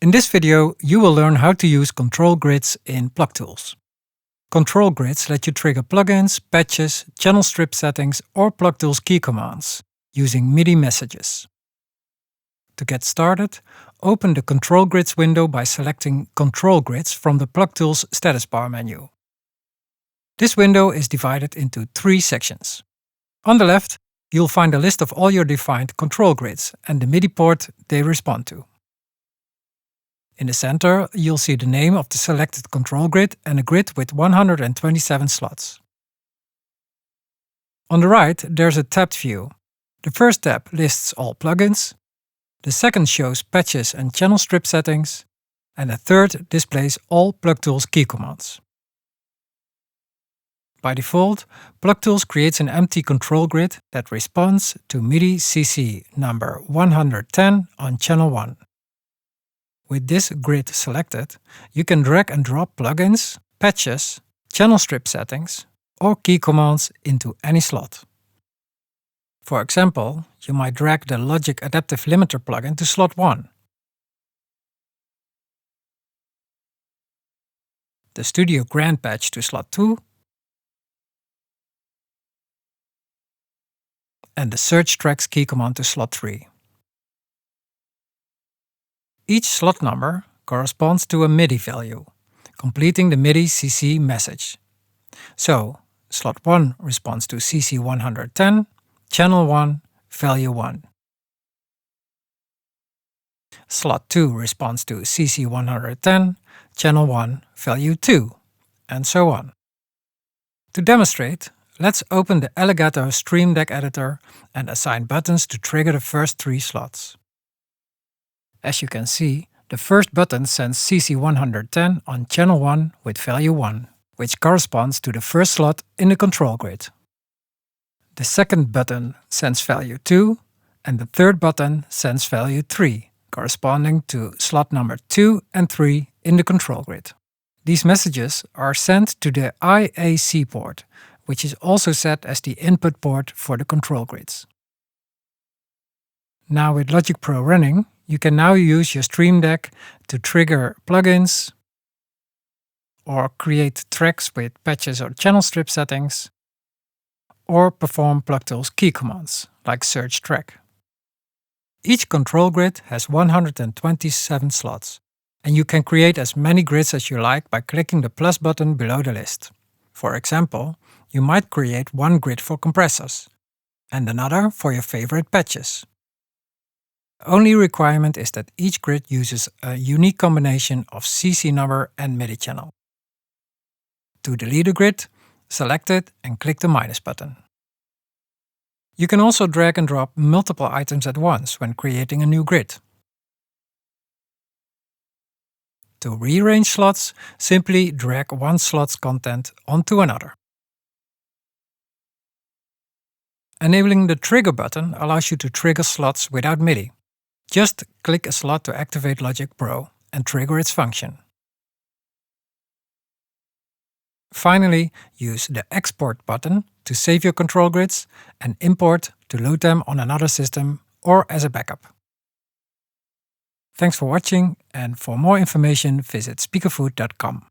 In this video, you will learn how to use control grids in PlugTools. Control grids let you trigger plugins, patches, channel strip settings, or PlugTools key commands using MIDI messages. To get started, open the Control Grids window by selecting Control Grids from the PlugTools status bar menu. This window is divided into 3 sections. On the left, you'll find a list of all your defined control grids and the MIDI port they respond to. In the center, you'll see the name of the selected control grid and a grid with 127 slots. On the right, there's a tabbed view. The first tab lists all plugins, the second shows patches and channel strip settings, and the third displays all PlugTools key commands. By default, PlugTools creates an empty control grid that responds to MIDI CC number 110 on channel 1. With this grid selected, you can drag and drop plugins, patches, channel strip settings, or key commands into any slot. For example, you might drag the Logic Adaptive Limiter plugin to slot 1, the Studio Grand patch to slot 2, and the Search Tracks key command to slot 3. Each slot number corresponds to a MIDI value, completing the MIDI CC message. So, slot 1 responds to CC 110, channel 1, value 1. Slot 2 responds to CC 110, channel 1, value 2, and so on. To demonstrate, let's open the Elgato Stream Deck editor and assign buttons to trigger the first 3 slots. As you can see, the first button sends CC 110 on channel 1 with value 1, which corresponds to the first slot in the control grid. The second button sends value 2, and the third button sends value 3, corresponding to slot number 2 and 3 in the control grid. These messages are sent to the IAC port, which is also set as the input port for the control grids. Now with Logic Pro running, you can now use your Stream Deck to trigger plugins, or create tracks with patches or channel strip settings, or perform PlugTools key commands, like Search Track. Each control grid has 127 slots, and you can create as many grids as you like by clicking the plus button below the list. For example, you might create one grid for compressors, and another for your favorite patches. The only requirement is that each grid uses a unique combination of CC number and MIDI channel. To delete a grid, select it and click the minus button. You can also drag and drop multiple items at once when creating a new grid. To rearrange slots, simply drag one slot's content onto another. Enabling the trigger button allows you to trigger slots without MIDI. Just click a slot to activate Logic Pro and trigger its function. Finally, use the Export button to save your control grids and import to load them on another system or as a backup. Thanks for watching, and for more information visit speakerfood.com.